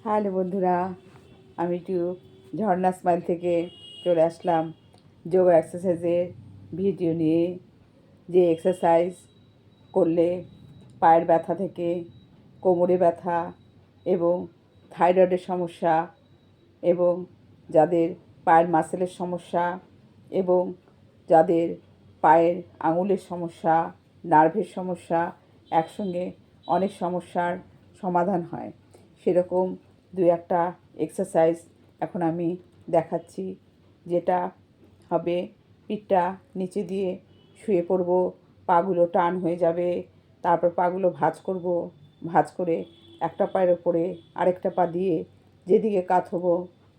Hello বন্ধুরা, আমি একটু ঝর্ণা স্মাইল থেকে চলে আসলাম যোগা এক্সারসাইজের ভিডিও নিয়ে। যে এক্সারসাইজ করলে পায়ের ব্যথা থেকে কোমরে ব্যথা এবং থাইরয়েডের সমস্যা এবং যাদের পায়ের মাসেলের সমস্যা এবং যাদের পায়ের আঙুলের সমস্যা, নার্ভের সমস্যা, একসঙ্গে অনেক সমস্যার সমাধান হয়, সেরকম দু একটা এক্সারসাইজ এখন আমি দেখাচ্ছি। যেটা হবে, পিঠটা নিচে দিয়ে শুয়ে পড়ব, পাগুলো টান হয়ে যাবে, তারপর পাগুলো ভাঁজ করব, ভাঁজ করে একটা পায়ের ওপরে আরেকটা পা দিয়ে যেদিকে কাত হবো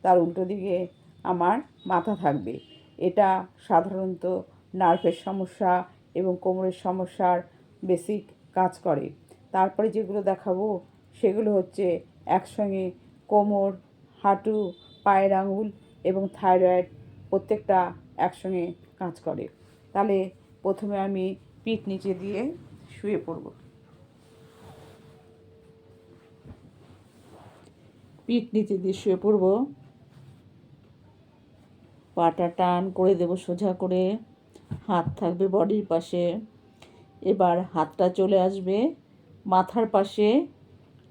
তার উল্টো দিকে আমার মাথা থাকবে। এটা সাধারণত নার্ভের সমস্যা এবং কোমরের সমস্যার বেসিক কাজ করে। তারপরে যেগুলো দেখাবো সেগুলো হচ্ছে একসঙ্গে কোমর, হাঁটু, পায়ের আঙুল এবং থাইরয়েড প্রত্যেকটা একসঙ্গে কাজ করে। তাহলে প্রথমে আমি পিঠ নিচে দিয়ে শুয়ে পড়ব। পিঠ নিচে দিয়ে শুয়ে পড়ব, পাটা টান করে দেব সোজা করে, হাত থাকবে বডির পাশে। এবার হাতটা চলে আসবে মাথার পাশে,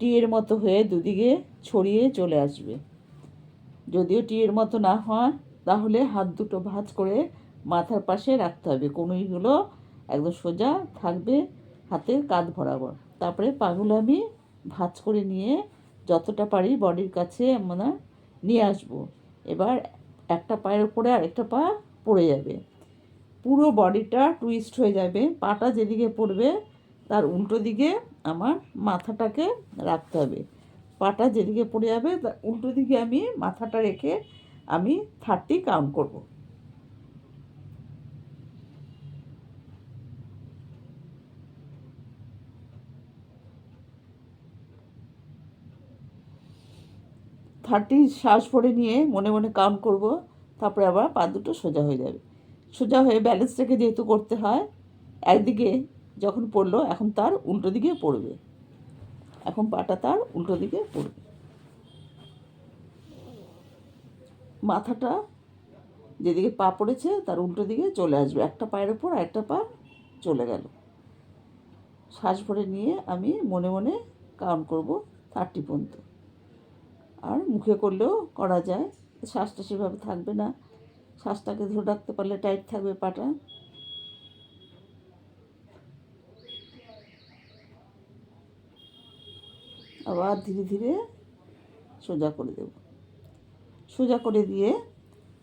টিয়ের মতো হয়ে দুদিকে ছড়িয়ে চলে আসবে। যদিও টিয়ের মতো না হয় তাহলে হাত দুটো ভাঁজ করে মাথার পাশে রাখতে হবে, কনুইগুলো একদম সোজা থাকবে হাতের কাঁধ বরাবর। তারপরে পাগুলো আমি ভাঁজ করে নিয়ে যতটা পারি বডির কাছে আমরা নিয়ে আসবো। এবার একটা পায়ের উপরে আরেকটা পা পড়ে যাবে, পুরো বডিটা টুইস্ট হয়ে যাবে। পাটা যেদিকে পড়বে তার উল্টো দিকে আমার মাথাটাকে রাখতে হবে। পাটা যেদিকে পড়ে যাবে তার উল্টো দিকে আমি মাথাটা রেখে আমি 30 কাউন্ট করব। থার্টি শ্বাস ভরে নিয়ে মনে মনে কাউন্ট করব, তারপরে আবার পা দুটো সোজা হয়ে যাবে। সোজা হয়ে ব্যালেন্স রেখে যেহেতু করতে হয়, একদিকে যখন পড়লো এখন তার উল্টো দিকে পড়বে, এখন পাটা তার উল্টো দিকে পড়বে। মাথাটা যেদিকে পা পড়েছে তার উল্টো দিকে চলে আসবে, একটা পায়ের ওপর একটা পা চলে গেল। শ্বাস ভরে নিয়ে আমি মনে মনে কাউন্ট করব 30 পর্যন্ত। আর মুখে করলেও করা যায়, শ্বাসটা সেভাবে থাকবে না, শ্বাসটাকে ধরে রাখতে পারলে টাইট থাকবে পাটা। আবার ধীরে ধীরে সোজা করে দেব। সোজা করে দিয়ে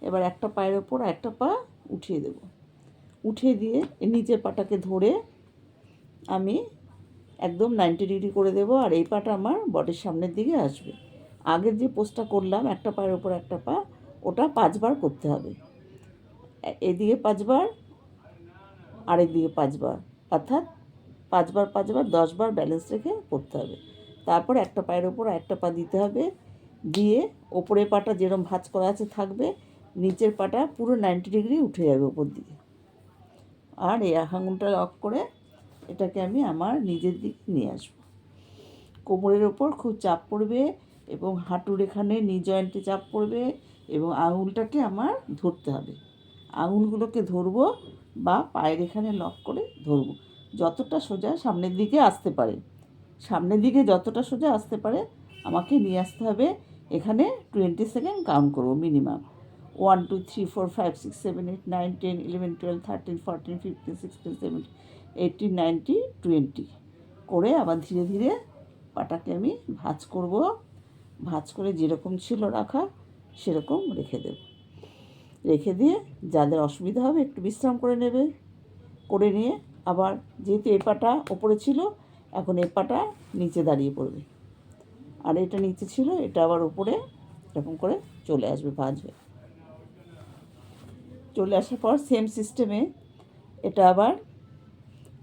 এবার একটা পায়ের ওপর একটা পা উঠিয়ে দেব। উঠিয়ে দিয়ে নিচের পাটাকে ধরে আমি একদম 90 ডিগ্রি করে দেব, আর এই পাটা আমার বডির সামনের দিকে আসবে। আগের যে পোজটা করলাম একটা পায়ের ওপর একটা পা, ওটা 5 বার করতে হবে। এদিকে 5 বার, আরেক দিকে 5 বার, অর্থাৎ 5 বার 5 বার 10 বার ব্যালেন্স রেখে করতে হবে। তারপর একটা পায়ের ওপর একটা পা দিতে হবে, দিয়ে ওপরের পাটা যেরকম ভাঁজ করা আছে থাকবে, নিচের পাটা পুরো 90 ডিগ্রি উঠে যাবে ওপর দিকে। আর এই আঙুলটা লক করে এটাকে আমি আমার নিজের দিকে নিয়ে আসবো। কোমরের ওপর খুব চাপ পড়বে এবং হাঁটুর এখানে নি জয়েন্টে চাপ পড়বে এবং আঙুলটাকে আমার ধরতে হবে। আঙুলগুলোকে ধরবো বা পায়ের এখানে লক করে ধরবো, যতটা সোজা সামনের দিকে আসতে পারে। সামনের দিকে যতটা সোজা আসতে পারে আমাকে নিয়ে আসতে হবে। এখানে 20 সেকেন্ড কাউন্ট করবো মিনিমাম। 1 2 3 4 5 6 7 8 9 10 11 12 13 14 15 16 17 18 19 20 করে আবার ধীরে ধীরে পাটাকে আমি ভাঁজ করব। ভাঁজ করে যেরকম ছিল রাখা সেরকম রেখে দেব। রেখে দিয়ে যাদের অসুবিধা হবে একটু বিশ্রাম করে নেবে। করে নিয়ে আবার যেহেতু এ পাটা ওপরে ছিল, এখন এ পাটা নিচে দাঁড়িয়ে পড়বে, আর এটা নিচে ছিল এটা আবার উপরে এরকম করে চলে আসবে ভাঁজ হয়ে। চলে আসার পর সেম সিস্টেমে এটা আবার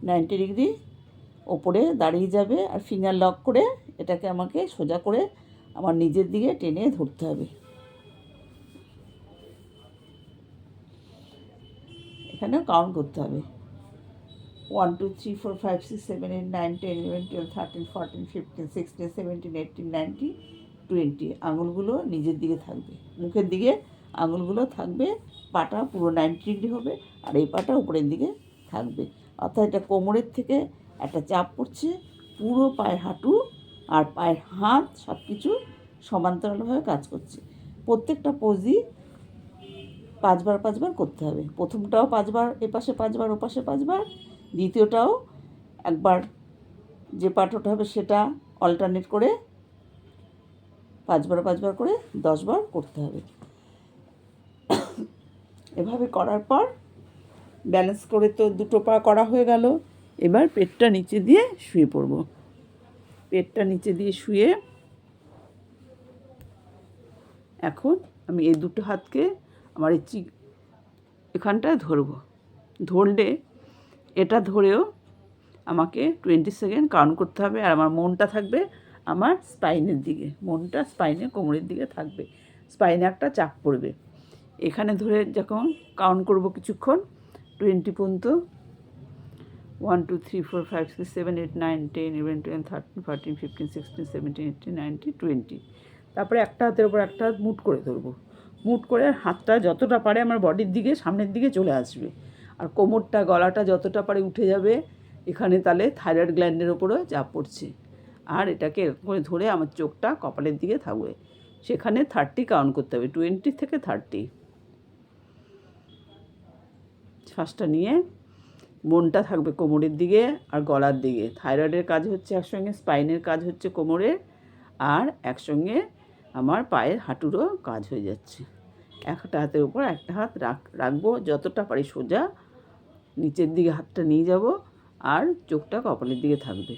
90 ডিগ্রি ওপরে দাঁড়িয়ে যাবে, আর ফিঙ্গার লক করে এটাকে আমাকে সোজা করে আমার নিজের দিকে টেনে ধরতে হবে। এখানেও কাউন্ট করতে হবে 1 2 3 4 5 6 7 8 9 10 11 12 13 14 15 16 17 18 19 20। আঙুলগুলো নিজের দিকে থাকবে, মুখের দিকে আঙুলগুলো থাকবে, পাটা পুরো 90 ডিগ্রি হবে, আর এই পাটা উপরের দিকে থাকবে। অর্থাৎ এটা কোমরের থেকে একটা চাপ পড়ছে, পুরো পায়ের হাঁটু আর পায়ের হাত সব কিছু সমান্তরালভাবে কাজ করছে। প্রত্যেকটা পোজই 5 বার 5 বার করতে হবে। প্রথমটাও 5 বার, এপাশে 5 বার, ওপাশে 5 বার। দ্বিতীয়টাও একবার যে পার্ট ওঠা হবে সেটা অল্টারনেট করে 5 বার 5 বার করে 10 বার করতে হবে। এভাবে করার পর ব্যালেন্স করে তো দুটো পা করা হয়ে গেল। এবার পেটটা নিচে দিয়ে শুয়ে পড়ব। পেটটা নিচে দিয়ে শুয়ে এখন আমি এই দুটো হাতকে আমার এই এখানটায় ধরব। ধরলে এটা ধরেও আমাকে 20 সেকেন্ড কাউন্ট করতে হবে, আর আমার মনটা থাকবে আমার স্পাইনের দিকে, মনটা স্পাইনের কোমরের দিকে থাকবে, স্পাইনে একটা চাপ পড়বে। এখানে ধরে যখন কাউন্ট করব কিছুক্ষণ 20 পর্যন্ত, 1 2 3 4 5 6 7 8 9 10 11 12 13 14 15 16 17 18 19 20। তারপরে একটা হাতের ওপর একটা হাত মুট করে ধরবো। মুট করে হাতটা যতটা পারে আমার বডির দিকে সামনের দিকে চলে আসবে, আর কোমরটা গলাটা যতটা পারে উঠে যাবে। এখানে তাহলে থাইরয়েড গ্ল্যান্ডের ওপরও চাপ পড়ছে, আর এটাকে এরকম করে ধরে আমার চোখটা কপালের দিকে থাকবে। সেখানে 30 কাউন্ট করতে হবে, 20 থেকে 30। শ্বাসটা নিয়ে মনটা থাকবে কোমরের দিকে আর গলার দিকে। থাইরয়েডের কাজ হচ্ছে একসঙ্গে, স্পাইনের কাজ হচ্ছে কোমরের, আর একসঙ্গে আমার পায়ের হাঁটুরও কাজ হয়ে যাচ্ছে। একটা হাতের উপর একটা হাত রাখবো, যতটা পারি সোজা নিচের দিকে হাতটা নিয়ে যাব, আর চোখটা কপালের দিকে থাকবে।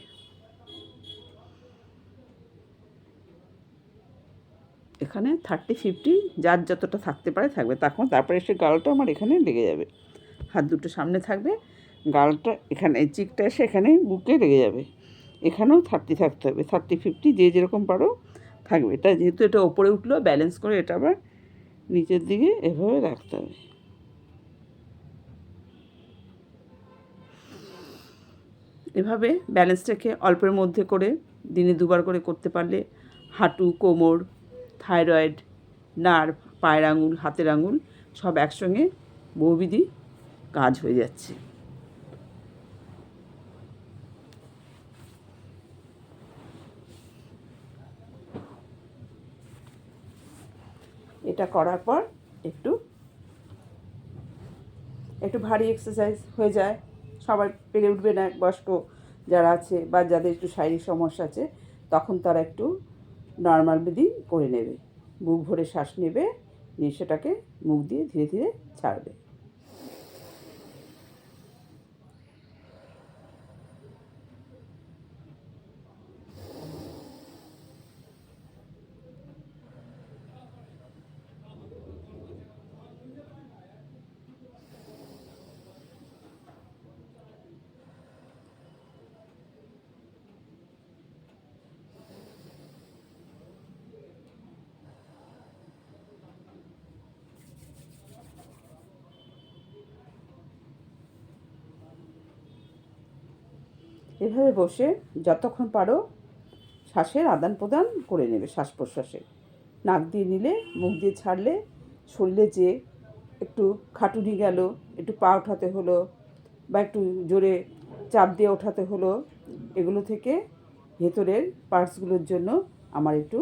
এখানে 30-50 যার যতটা থাকতে পারে থাকবে। তারপরে এসে গালটা আমার এখানে লেগে যাবে, হাত দুটো সামনে থাকবে, গালটা এখানে, চিকটা এসে এখানে বুকে লেগে যাবে। এখানেও 30 থাকতে হবে, 30-50 যে যেরকম পারো থাকবে। এটা যেহেতু এটা ওপরে উঠলো, ব্যালেন্স করে এটা আবার নিচের দিকে এভাবে রাখতে হবে। এভাবে ব্যালেন্সটাকে অল্পের মধ্যে করে দিনে 2বার করে করতে পারলে হাঁটু, কোমর, থাইরয়েড, নার্ভ, পায়ের আঙুল, হাতের আঙুল সব একসঙ্গে বহুবিধি কাজ হয়ে যাচ্ছে। এটা করার পর একটু ভারী এক্সারসাইজ হয়ে যায়, সবাই পেরে উঠবে না। বয়স্ক যারা আছে বা যাদের একটু শারীরিক সমস্যা আছে, তখন তারা একটু নর্মাল ব্রিদিং করে নেবে। বুক ভরে শ্বাস নেবে, নিয়ে সেটাকে মুখ দিয়ে ধীরে ধীরে ছাড়বে। এভাবে বসে যতক্ষণ পারো শ্বাসের আদান প্রদান করে নেবে, শ্বাস প্রশ্বাসে। নাক দিয়ে নিলে, মুখ দিয়ে ছাড়লে শরীরে যে একটু খাটুনি গেল, একটু পা ওঠাতে হলো বা একটু জোরে চাপ দিয়ে ওঠাতে হলো, এগুলো থেকে ভেতরের পার্টসগুলোর জন্য আমার একটু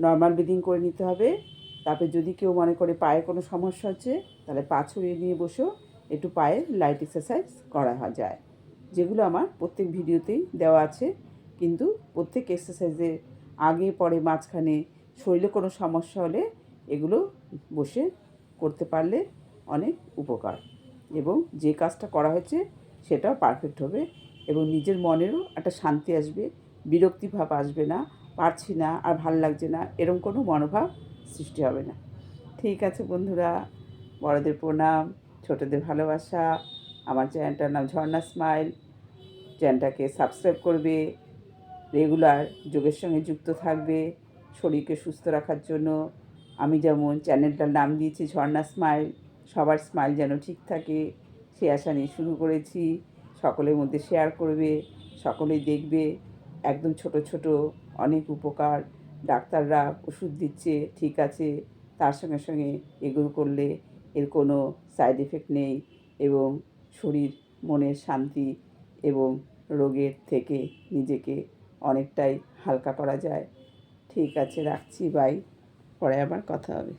নর্মাল ব্রিদিং করে নিতে হবে। তারপরে যদি কেউ মনে করে পায়ে কোনো সমস্যা হচ্ছে, তাহলে পা ছড়িয়ে নিয়ে বসেও একটু পায়ের লাইট এক্সারসাইজ করা যায়, যেগুলো আমার প্রত্যেক ভিডিওতেই দেওয়া আছে। কিন্তু প্রত্যেক এক্সারসাইজের আগে পরে মাঝখানে শরীরে কোনো সমস্যা হলে এগুলো বসে করতে পারলে অনেক উপকার, এবং যে কাজটা করা হয়েছে সেটাও পারফেক্ট হবে, এবং নিজের মনেরও একটা শান্তি আসবে, বিরক্তিভাব আসবে না, পারছি না আর ভাল লাগছে না এরকম কোনো মনোভাব সৃষ্টি হবে না। ঠিক আছে বন্ধুরা, বড়দের প্রণাম, ছোটদের ভালোবাসা। আমার চ্যানেলটার নাম ঝর্ণা স্মাইল। চ্যানেলটাকে সাবস্ক্রাইব করবে, রেগুলার যোগের সঙ্গে যুক্ত থাকবে শরীরকে সুস্থ রাখার জন্য। আমি যেমন চ্যানেলটার নাম দিয়েছি ঝর্ণা স্মাইল, সবার স্মাইল যেন ঠিক থাকে সে আশা নিয়ে শুরু করেছি। সকলের মধ্যে শেয়ার করবে, সকলেই দেখবে, একদম ছোট ছোট অনেক উপকার ডাক্তাররা ওষুধ দিচ্ছে, ঠিক আছে, তার সঙ্গে সঙ্গে এগুলো করলে এর কোনো সাইড এফেক্ট নেই এবং শরীর মনের শান্তি এবং রোগের থেকে নিজেকে অনেকটাই হালকা করা যায়। ঠিক আছে, রাখছি, বাই, পরে আবার কথা হবে।